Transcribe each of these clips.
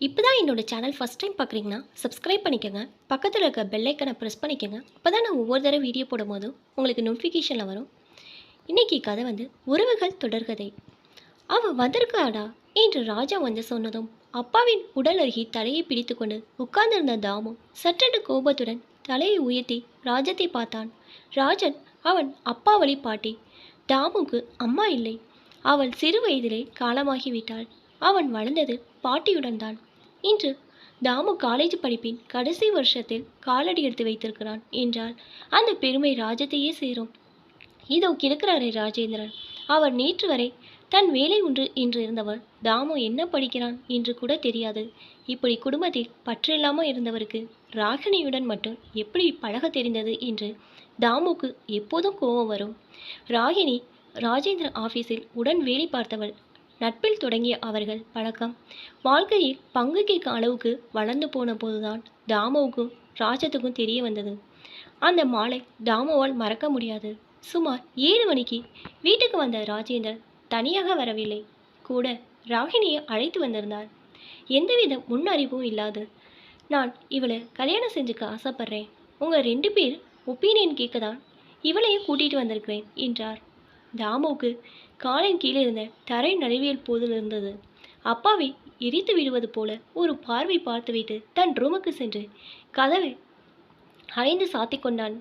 இப்போ தான் என்னோட சேனல் ஃபஸ்ட் டைம் பார்க்குறீங்கன்னா சப்ஸ்கிரைப் பண்ணிக்கோங்க. பக்கத்தில் இருக்க பெல் ஐக்கனை ப்ரெஸ் பண்ணிக்கோங்க. அப்போ தான் நான் ஒவ்வொரு தடவை வீடியோ போடும்போதும் உங்களுக்கு நோட்டிஃபிகேஷனில் வரும். இன்றைக்கி கதை வந்து உறவுகள் தொடர்கதை. அவள் வந்திருக்காடா என்று ராஜா வந்து சொன்னதும் அப்பாவின் உடல் அருகே தலையை பிடித்து கொண்டு உட்கார்ந்திருந்த தாமு சற்றென்று கோபத்துடன் தலையை உயர்த்தி ராஜத்தை பார்த்தான். ராஜன் அவன் அப்பா வழி பாட்டி. தாமுக்கு அம்மா இல்லை. அவள் சிறு வயதிலே காலமாகிவிட்டாள். அவன் வளர்ந்தது பாட்டியுடன் தான். இன்று தாமு காலேஜ் படிப்பின் கடைசி வருஷத்தில் காலடி எடுத்து வைத்திருக்கிறான் என்றால் அந்த பெருமை ராஜத்தையே சேரும். இதோ கிடக்கிறாரே ராஜேந்திரன். அவர் நேற்று வரை தன் வேலை ஒன்று என்று இருந்தவர் தாமு என்ன படிக்கிறான் என்று கூட தெரியாது. இப்படி குடும்பத்தில் பற்றில்லாமல் இருந்தவருக்கு ராகினியுடன் மட்டும் எப்படி பழக தெரிந்தது என்று தாமுக்கு எப்போதும் கோபம் வரும். ராகினி ராஜேந்திரன் ஆபீஸில் உடன் வேலை பார்த்தவள். நட்பில் தொடங்கிய அவர்கள் பழக்கம் வாழ்க்கையில் பங்கு கேட்கும் அளவுக்கு வளர்ந்து போன போதுதான் தாமுவுக்கும் ராஜத்துக்கும் தெரிய வந்தது. அந்த மாலை தாமுவால் மறக்க முடியாது. சுமார் 7 மணிக்கு வீட்டுக்கு வந்த ராஜேந்திரன் தனியாக வரவில்லை, கூட ராகினியை அழைத்து வந்திருந்தார். எந்தவித முன் அறிவும் இல்லாது, நான் இவளை கல்யாணம் செஞ்சுக்க ஆசைப்படுறேன், உங்கள் 2 பேர் ஒப்பீனியன் கேட்க தான் இவளையும் கூட்டிகிட்டு வந்திருக்கிறேன் என்றார். தாமுவுக்கு காலின் கீழே இருந்த தரை நழுவியல் போதில் இருந்தது. அப்பாவை எரித்து விடுவது போல ஒரு பார்வை பார்த்துவிட்டு தன் ரூமுக்கு சென்று கதவை அரைந்து சாத்தி கொண்டான்.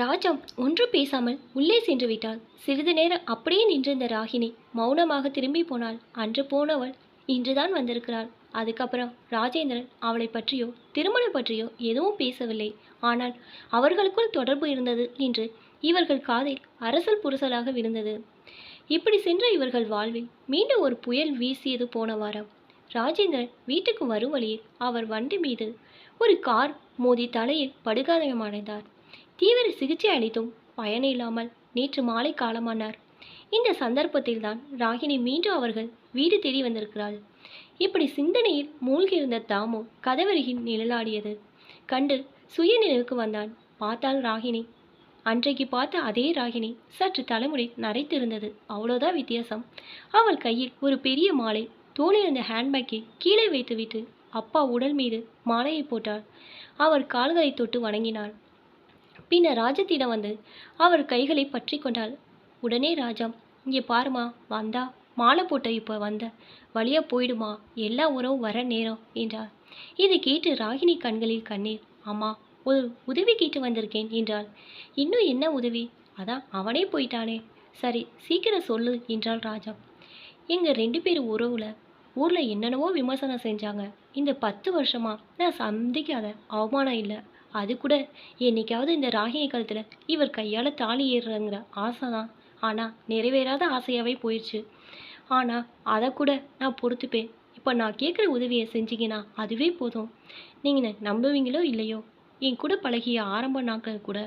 ராஜா ஒன்று பேசாமல் உள்ளே சென்று விட்டாள். சிறிது நேரம் அப்படியே நின்றிருந்த ராகினி மௌனமாக திரும்பி போனாள். அன்று போனவள் இன்றுதான் வந்திருக்கிறாள். அதுக்கப்புறம் ராஜேந்திரன் அவளை பற்றியோ திருமணம் பற்றியோ எதுவும் பேசவில்லை. ஆனால் அவர்களுக்குள் தொடர்பு இருந்தது என்று இவர்கள் காதில் அரசல் புரசலாக விழுந்தது. இப்படி சென்ற இவர்கள் வாழ்வில் மீண்டும் ஒரு புயல் வீசியது போன வாரம். ராஜேந்திரன் வீட்டுக்கு வரும் வழியில் அவர் வண்டி மீது ஒரு கார் மோதி தலையில் படுகாயமடைந்தார். தீவிர சிகிச்சை அளித்தும் பயனில்லாமல் நேற்று மாலை காலமானார். இந்த சந்தர்ப்பத்தில்தான் ராகினி மீண்டும் அவர்கள் வீடு தேடி வந்திருக்கிறாள். இப்படி சிந்தனையில் மூழ்கியிருந்த தாமு கதவருகில் நிழலாடியது கண்டு சுய நினைவுக்கு வந்தான். பார்த்தால் ராகினி. அன்றைக்கு பார்த்த அதே ராகினி. சற்று தலைமுடி நரைத்திருந்தது, அவ்வளோதான் வித்தியாசம். அவள் கையில் ஒரு பெரிய மாலை, தோளில் இருந்த ஹேண்ட்பேக்கை கீழே வைத்துவிட்டு அப்பா உடல் மீது மாலையை போட்டாள். அவர் கால்களை தொட்டு வணங்கினாள். பின்னர் ராஜத்திடம் வந்து அவர் கைகளை பற்றி கொண்டாள். உடனே ராஜா, இங்கே பாருமா, வந்தா மாலை போட்ட இப்போ வந்த வழியா போயிடுமா, எல்லா உறவும் வர நேரம் என்றார். இதை கேட்டு ராகினி கண்களில் கண்ணீர். அம்மா, ஒரு உதவி கேட்டு வந்திருக்கேன் என்றாள். இன்னும் என்ன உதவி? அதான் அவனே போயிட்டானே. சரி, சீக்கிரம் சொல்லு என்றாள் ராஜா. எங்கள் 2 பேர் உறவுல ஊரில் என்னென்னவோ விமர்சனம் செஞ்சாங்க. இந்த 10 வருஷமா நான் சந்திக்காத அவமானம் இல்லை. அது கூட என்னைக்காவது இந்த ராகினி கழுத்தில் இவர் கையால் தாலி ஏறுறங்கிற ஆசை தான். ஆனால் நிறைவேறாத ஆசையாகவே போயிடுச்சு. ஆனால் அதை கூட நான் பொறுத்துப்பேன். இப்போ நான் கேட்குற உதவியை செஞ்சீங்கன்னா அதுவே போதும். நீங்கள் நம்புவீங்களோ இல்லையோ, என் கூட பழகிய ஆரம்ப நாட்கள் கூட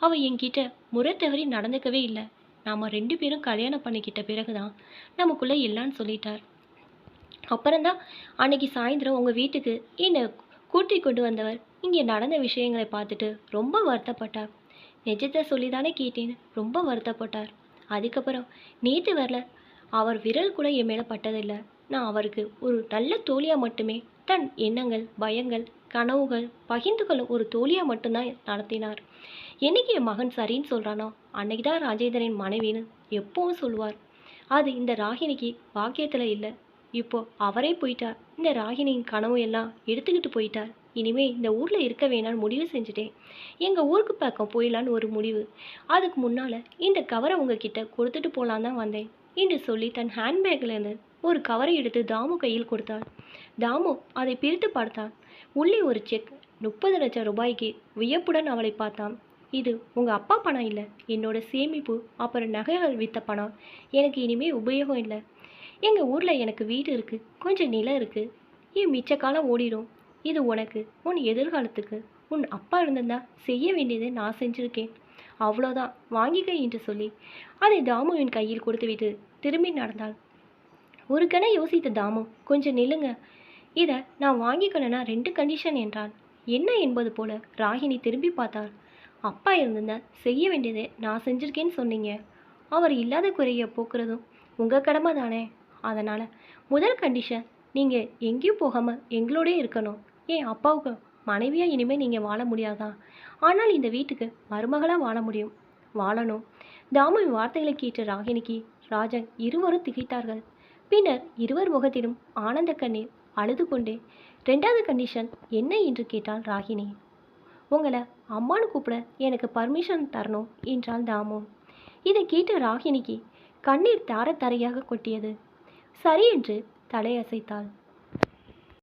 அவள் என்கிட்ட முறை தவறி நடந்துக்கவே இல்லை. நாம் 2 பேரும் கல்யாணம் பண்ணிக்கிட்ட பிறகுதான் நமக்குள்ளே எல்லான்னு சொல்லிட்டார். அப்புறம்தான் அன்னைக்கு சாயந்தரம் உங்கள் வீட்டுக்கு என்னை கூட்டி கொண்டு வந்தவர் இங்கே நடந்த விஷயங்களை பார்த்துட்டு ரொம்ப வருத்தப்பட்டார். நிஜத்தை சொல்லி தானே கேட்டேன்னு ரொம்ப வருத்தப்பட்டார். அதுக்கப்புறம் நேற்று வரல அவர் விரல் கூட என் மேலே பட்டதில்லை. நான் அவருக்கு ஒரு நல்ல தோழியாக மட்டுமே தன் எண்ணங்கள், பயங்கள், கனவுகள் பகிர்ந்து கொள்ள ஒரு தோழியாக மட்டும்தான் நடத்தினார். என்னைக்கு என் மகன் சரின்னு சொல்கிறானோ அன்னைக்கு தான் ராஜேந்திரன் மனைவின்னு எப்பவும் சொல்லுவார். அது இந்த ராகினிக்கு வாக்கியத்தில் இல்லை. இப்போ அவரே போயிட்டார். இந்த ராகினியின் கனவு எல்லாம் எடுத்துக்கிட்டு போயிட்டார். இனிமே இந்த ஊரில் இருக்க வேணான்னு முடிவு செஞ்சுட்டேன். எங்கள் ஊருக்கு பக்கம் போயிடலான்னு ஒரு முடிவு. அதுக்கு முன்னால் இந்த கவரை உங்ககிட்ட கொடுத்துட்டு போகலான் தான் வந்தேன் என்று சொல்லி தன் ஹேண்ட்பேக்லேருந்து ஒரு கவரை எடுத்து தாமு கையில் கொடுத்தாள். தாமு அதை பிரித்து பார்த்தான். உள்ளே ஒரு செக், 30 லட்சம் ரூபாய்க்கு. வியப்புடன் அவளை பார்த்தான். இது உங்கள் அப்பா பணம் இல்லை, என்னோட சேமிப்பு, அப்புறம் நகைகள் விற்ற பணம். எனக்கு இனிமேல் உபயோகம் இல்லை. எங்கள் ஊரில் எனக்கு வீடு இருக்குது, கொஞ்சம் நிலம் இருக்குது. என் மிச்ச காலம் ஓடிடும். இது உனக்கு, உன் எதிர்காலத்துக்கு. உன் அப்பா இருந்திருந்தா செய்ய வேண்டியதை நான் செஞ்சுருக்கேன், அவ்வளோதான், வாங்கிக்க என்று சொல்லி அதை தாமுவின் கையில் கொடுத்துவிட்டு திரும்பி நடந்தாள். ஒரு கணம் யோசித்த தாமு, கொஞ்சம் நில்லுங்க, இதை நான் வாங்கிக்கணும்னா 2 கண்டிஷன் என்றான். என்ன என்பது போல ராகினி திரும்பி பார்த்தாள். அப்பா இருந்திருந்தா செய்ய வேண்டியதை நான் செஞ்சுருக்கேன்னு சொன்னீங்க. அவர் இல்லாத குறைய போக்குறதும் உங்கள் கடமை தானே. அதனால் முதல் கண்டிஷன், நீங்கள் எங்கேயும் போகாமல் எங்களோடயே இருக்கணும். ஏன் அப்பாவுக்கு மனைவியாக இனிமேல் நீங்கள் வாழ முடியாதா? ஆனால் இந்த வீட்டுக்கு மருமகளாக வாழ முடியும், வாழணும். தாமுவின் வார்த்தைகளை கேட்ட ராகினிக்கு ராஜன் இருவரும் திகைத்தார்கள். பின்னர் இருவர் முகத்திலும் ஆனந்த கண்ணீர். அழுது கொண்டே, ரெண்டாவது கண்டிஷன் என்ன என்று கேட்டாள் ராகினி. உங்களை அம்மானு கூப்பிட எனக்கு பர்மிஷன் தரணும் என்றாள் தாமு. இதை கேட்ட ராகினிக்கு கண்ணீர் தார தாரையாக கொட்டியது. சரி என்று தலையசைத்தாள்.